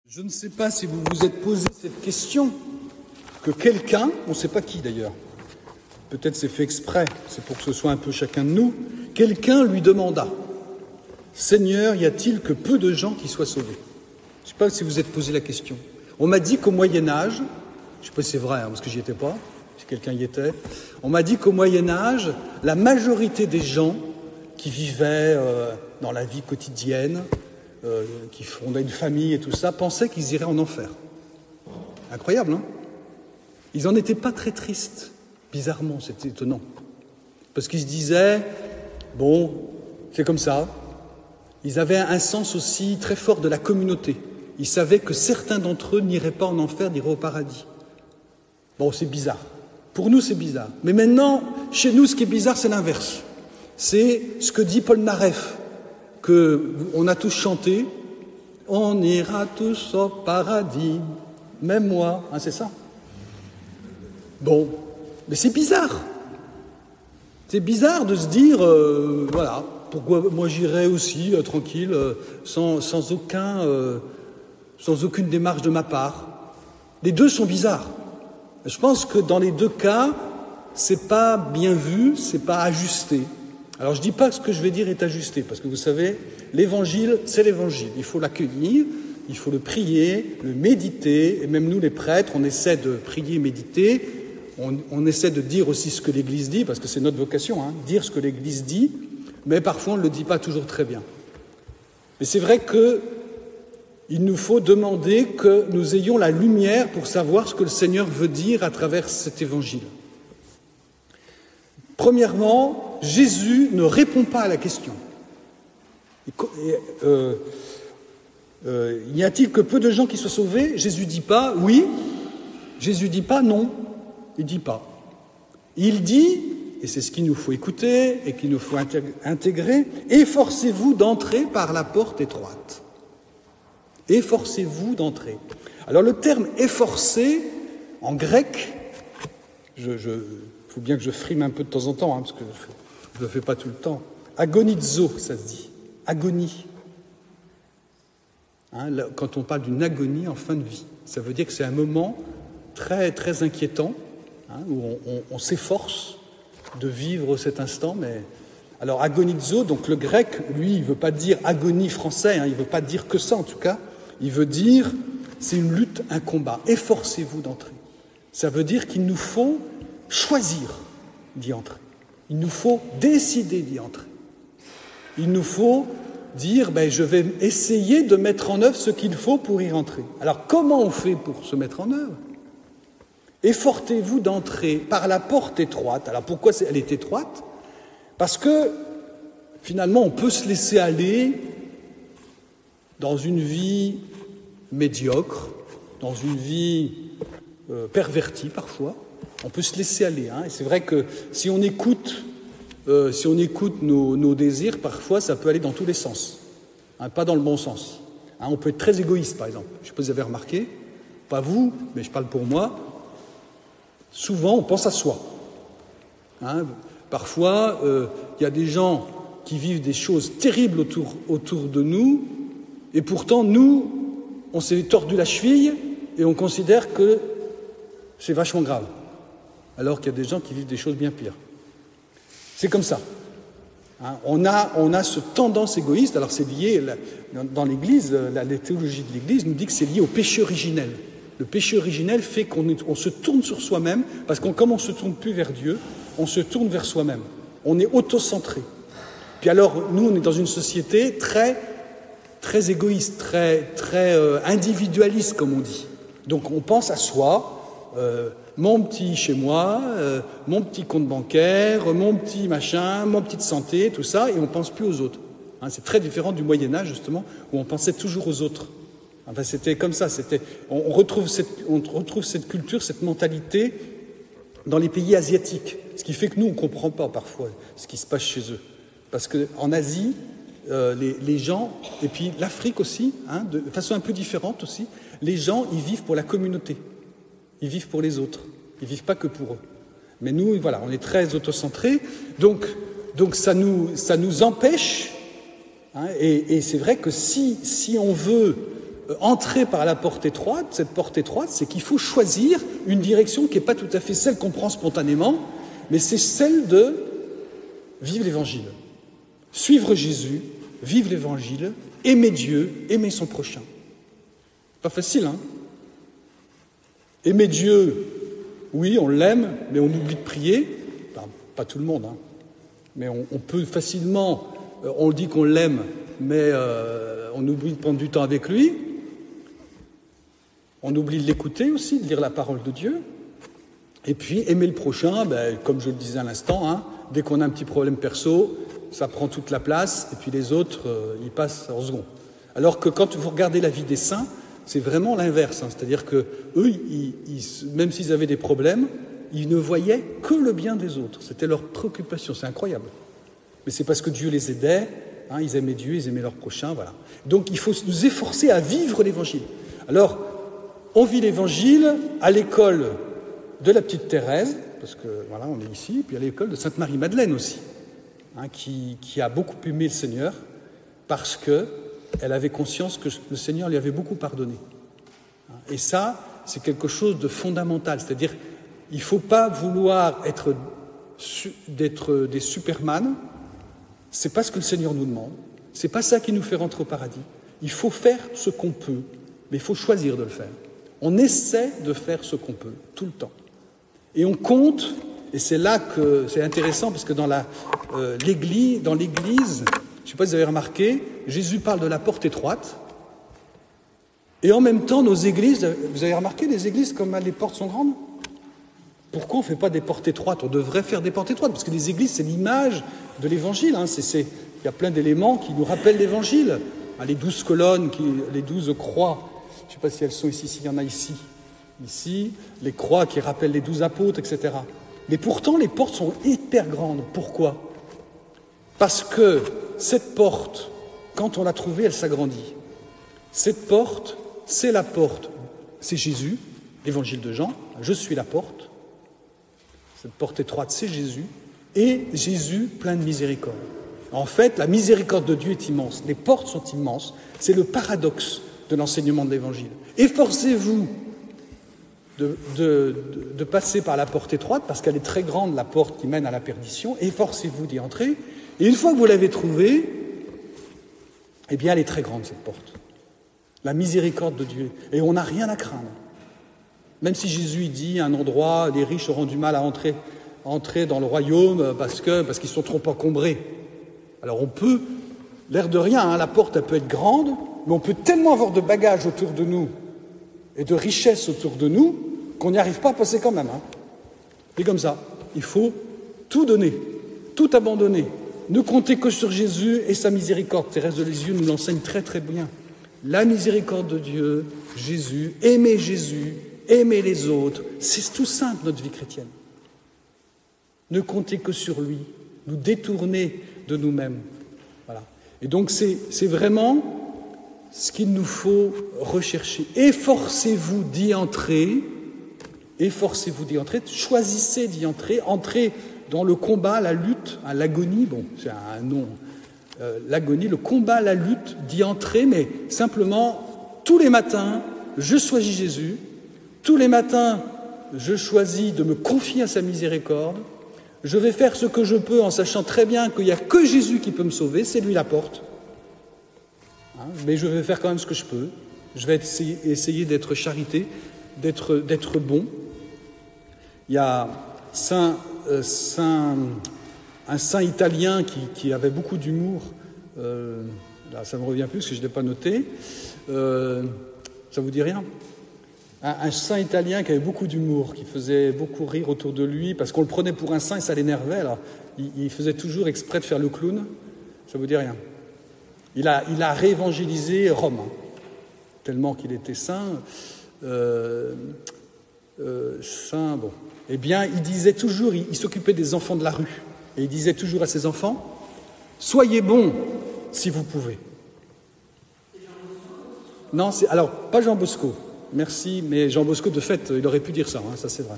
Je ne sais pas si vous vous êtes posé cette question, que quelqu'un, on ne sait pas qui d'ailleurs, peut-être c'est fait exprès, c'est pour que ce soit un peu chacun de nous, quelqu'un lui demanda « Seigneur, y a-t-il que peu de gens qui soient sauvés ?» Je ne sais pas si vous êtes posé la question. On m'a dit qu'au Moyen-Âge, je ne sais pas si c'est vrai, parce que j'y étais pas, si quelqu'un y était, on m'a dit qu'au Moyen-Âge, la majorité des gens qui vivaient dans la vie quotidienne, qui fondaient une famille et tout ça, pensaient qu'ils iraient en enfer. Incroyable, hein? Ils n'en étaient pas très tristes, bizarrement, c'était étonnant. Parce qu'ils se disaient, bon, c'est comme ça. Ils avaient un sens aussi très fort de la communauté. Ils savaient que certains d'entre eux n'iraient pas en enfer, n'iraient au paradis. Bon, c'est bizarre. Pour nous, c'est bizarre. Mais maintenant, chez nous, ce qui est bizarre, c'est l'inverse. C'est ce que dit Paul Naref, qu'on a tous chanté. On ira tous au paradis, même moi. Hein, c'est ça? Bon, mais c'est bizarre. C'est bizarre de se dire, voilà, pourquoi moi j'irais aussi tranquille, sans aucune démarche de ma part. Les deux sont bizarres. Je pense que dans les deux cas, c'est pas bien vu, c'est pas ajusté. Alors je dis pas que ce que je vais dire est ajusté, parce que vous savez, l'évangile, c'est l'évangile. Il faut l'accueillir, il faut le prier, le méditer, et même nous les prêtres, on essaie de prier, méditer, on essaie de dire aussi ce que l'Église dit, parce que c'est notre vocation, hein, dire ce que l'Église dit, mais parfois on ne le dit pas toujours très bien. Mais c'est vrai qu'il nous faut demander que nous ayons la lumière pour savoir ce que le Seigneur veut dire à travers cet évangile. Premièrement, Jésus ne répond pas à la question. Y a-t-il que peu de gens qui soient sauvés? Jésus dit pas oui, Jésus dit pas non, il dit pas. Il dit, et c'est ce qu'il nous faut écouter et qu'il nous faut intégrer, efforcez-vous d'entrer par la porte étroite. Efforcez-vous d'entrer. Alors le terme efforcer, en grec, il faut bien que je frime un peu de temps en temps, hein, parce que je ne le fais pas tout le temps. Agonizo, ça se dit. Agonie. Hein, quand on parle d'une agonie en fin de vie, ça veut dire que c'est un moment très, très inquiétant, hein, où on s'efforce de vivre cet instant. Mais alors agonizo, donc le grec, lui, il ne veut pas dire agonie français, hein, il ne veut pas dire que ça en tout cas. Il veut dire, c'est une lutte, un combat. Efforcez-vous d'entrer. Ça veut dire qu'il nous faut choisir d'y entrer. Il nous faut décider d'y entrer. Il nous faut dire, je vais essayer de mettre en œuvre ce qu'il faut pour y rentrer. Alors, comment on fait pour se mettre en œuvre? Efforcez-vous d'entrer par la porte étroite. Alors, pourquoi elle est étroite? Parce que, finalement, on peut se laisser aller dans une vie médiocre, dans une vie pervertie parfois. On peut se laisser aller, hein. Et c'est vrai que si on écoute nos désirs, parfois ça peut aller dans tous les sens, hein, pas dans le bon sens. Hein, on peut être très égoïste, par exemple. Je ne sais pas si vous avez remarqué, pas vous, mais je parle pour moi. Souvent, on pense à soi. Hein, parfois, y a des gens qui vivent des choses terribles autour de nous, et pourtant, nous, on s'est tordu la cheville et on considère que c'est vachement grave. Alors qu'il y a des gens qui vivent des choses bien pires. C'est comme ça. Hein, on a ce tendance égoïste, alors c'est lié, dans l'Église, la théologie de l'Église nous dit que c'est lié au péché originel. Le péché originel fait qu'on se tourne sur soi-même, parce que comme on ne se tourne plus vers Dieu, on se tourne vers soi-même. On est autocentré. Puis alors, nous, on est dans une société très, très égoïste, très, très individualiste, comme on dit. Donc on pense à soi, mon petit chez moi, mon petit compte bancaire, mon petit machin, mon petite santé, tout ça, et on ne pense plus aux autres. Hein, c'est très différent du Moyen-Âge, justement, où on pensait toujours aux autres. Enfin, c'était comme ça. On retrouve cette culture, cette mentalité dans les pays asiatiques, ce qui fait que nous, on ne comprend pas parfois ce qui se passe chez eux. Parce qu'en Asie, les gens, et puis l'Afrique aussi, hein, de façon un peu différente aussi, les gens, ils vivent pour la communauté. Ils vivent pour les autres. Ils ne vivent pas que pour eux. Mais nous, voilà, on est très autocentrés. Donc ça nous empêche. Hein, et c'est vrai que si on veut entrer par la porte étroite. Cette porte étroite, c'est qu'il faut choisir une direction qui n'est pas tout à fait celle qu'on prend spontanément, mais c'est celle de vivre l'Évangile. Suivre Jésus, vivre l'Évangile, aimer Dieu, aimer son prochain. Pas facile, hein? Aimer Dieu, oui, on l'aime, mais on oublie de prier. Enfin, pas tout le monde, hein. Mais on peut facilement, on dit qu'on l'aime, mais on oublie de prendre du temps avec lui. On oublie de l'écouter aussi, de lire la parole de Dieu. Et puis, aimer le prochain, comme je le disais à l'instant, hein, dès qu'on a un petit problème perso, ça prend toute la place, et puis les autres, ils passent en second. Alors que quand vous regardez la vie des saints, c'est vraiment l'inverse. Hein, c'est-à-dire que eux, même s'ils avaient des problèmes, ils ne voyaient que le bien des autres. C'était leur préoccupation. C'est incroyable. Mais c'est parce que Dieu les aidait. Hein, ils aimaient Dieu, ils aimaient leur prochain. Voilà. Donc il faut nous efforcer à vivre l'Évangile. Alors, on vit l'Évangile à l'école de la petite Thérèse, parce que voilà, on est ici, puis à l'école de Sainte-Marie-Madeleine aussi, hein, qui a beaucoup aimé le Seigneur parce qu'elle avait conscience que le Seigneur lui avait beaucoup pardonné. Et ça, c'est quelque chose de fondamental. C'est-à-dire, il ne faut pas vouloir être des superman. Ce n'est pas ce que le Seigneur nous demande. Ce n'est pas ça qui nous fait rentrer au paradis. Il faut faire ce qu'on peut, mais il faut choisir de le faire. On essaie de faire ce qu'on peut, tout le temps. Et on compte, et c'est là que c'est intéressant, parce que dans l'Église, je ne sais pas si vous avez remarqué, Jésus parle de la porte étroite, et en même temps, nos églises, vous avez remarqué les églises comme les portes sont grandes? Pourquoi on ne fait pas des portes étroites? On devrait faire des portes étroites, parce que les églises, c'est l'image de l'Évangile. Hein. Il y a plein d'éléments qui nous rappellent l'Évangile. Hein, les 12 colonnes, les 12 croix, je ne sais pas si elles sont ici, s'il y en a ici. Ici, les croix qui rappellent les 12 apôtres, etc. Mais pourtant, les portes sont hyper grandes. Pourquoi? Parce que cette porte, quand on l'a trouvée, elle s'agrandit. Cette porte, c'est la porte, c'est Jésus, l'Évangile de Jean, je suis la porte. Cette porte étroite, c'est Jésus, et Jésus plein de miséricorde. En fait, la miséricorde de Dieu est immense, les portes sont immenses, c'est le paradoxe de l'enseignement de l'Évangile. Efforcez-vous de passer par la porte étroite, parce qu'elle est très grande, la porte qui mène à la perdition, efforcez-vous d'y entrer, et une fois que vous l'avez trouvée, eh bien elle est très grande cette porte. La miséricorde de Dieu, et on n'a rien à craindre. Même si Jésus dit à un endroit, les riches auront du mal à entrer dans le royaume parce qu'ils sont trop encombrés. Alors on peut, l'air de rien, hein, la porte elle peut être grande, mais on peut tellement avoir de bagages autour de nous et de richesses autour de nous qu'on n'y arrive pas à passer quand même. Hein. Et comme ça, il faut tout donner, tout abandonner, ne compter que sur Jésus et sa miséricorde. Thérèse de Lisieux nous l'enseigne très très bien. La miséricorde de Dieu, Jésus, aimer les autres, c'est tout simple notre vie chrétienne. Ne compter que sur lui, nous détourner de nous-mêmes. Voilà. Et donc c'est vraiment ce qu'il nous faut rechercher. Efforcez-vous d'y entrer, choisissez d'y entrer, entrez dans le combat, la lutte, l'agonie, bon, c'est un nom, l'agonie, le combat, la lutte, d'y entrer, mais simplement, tous les matins, je choisis Jésus, tous les matins, je choisis de me confier à sa miséricorde, je vais faire ce que je peux en sachant très bien qu'il n'y a que Jésus qui peut me sauver, c'est lui la porte. Hein, mais je vais faire quand même ce que je peux, je vais essayer d'être charité, d'être bon. Il y a un saint italien qui avait beaucoup d'humour, là ça ne me revient plus parce que je ne l'ai pas noté, ça vous dit rien? Un saint italien qui avait beaucoup d'humour, qui faisait beaucoup rire autour de lui, parce qu'on le prenait pour un saint et ça l'énervait, alors il faisait toujours exprès de faire le clown, ça vous dit rien? Il a réévangélisé Rome, hein, tellement qu'il était saint, bon. Eh bien, il disait toujours, il s'occupait des enfants de la rue, et il disait toujours à ses enfants, soyez bons si vous pouvez. Non, alors, pas Jean Bosco, merci, mais Jean Bosco, de fait, il aurait pu dire ça, hein, ça c'est vrai.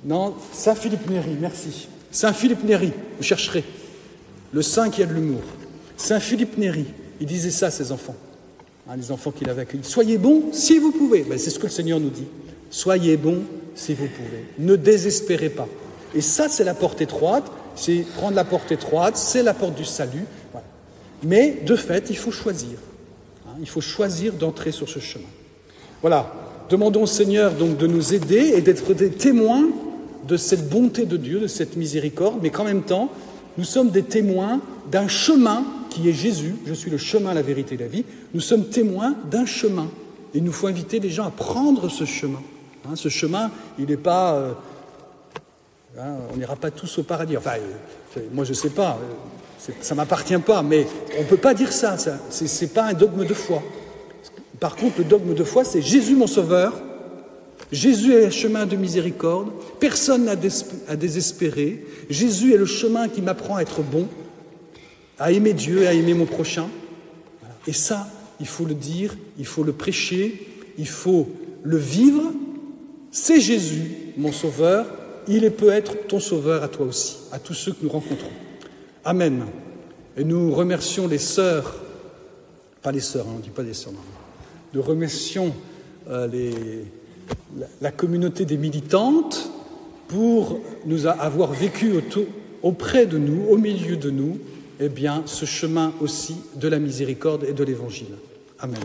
Non, Saint Philippe Néri, merci. Saint Philippe Néri, vous chercherez, le saint qui a de l'humour. Saint Philippe Néri, il disait ça à ses enfants. Les enfants qu'il avait accueillis. Soyez bons si vous pouvez. C'est ce que le Seigneur nous dit. Soyez bons si vous pouvez. Ne désespérez pas. Et ça, c'est la porte étroite. C'est prendre la porte étroite, c'est la porte du salut. Voilà. Mais de fait, il faut choisir. Il faut choisir d'entrer sur ce chemin. Voilà. Demandons au Seigneur donc de nous aider et d'être des témoins de cette bonté de Dieu, de cette miséricorde, mais qu'en même temps, nous sommes des témoins d'un chemin qui est Jésus. Je suis le chemin, la vérité et la vie. Nous sommes témoins d'un chemin. Et il nous faut inviter les gens à prendre ce chemin. Ce chemin, il n'est pas... on n'ira pas tous au paradis. Enfin, moi je ne sais pas, ça ne m'appartient pas, mais on ne peut pas dire ça. Ce n'est pas un dogme de foi. Par contre, le dogme de foi, c'est Jésus mon sauveur. Jésus est le chemin de miséricorde. Personne n'a à désespérer. Jésus est le chemin qui m'apprend à être bon, à aimer Dieu, à aimer mon prochain. Et ça, il faut le dire, il faut le prêcher, il faut le vivre. C'est Jésus, mon sauveur. Il peut être ton sauveur à toi aussi, à tous ceux que nous rencontrons. Amen. Et nous remercions les sœurs, pas les sœurs, on ne dit pas des sœurs, non. Nous remercions la communauté des militantes pour nous avoir vécu auprès de nous, au milieu de nous, ce chemin aussi de la miséricorde et de l'Évangile. Amen.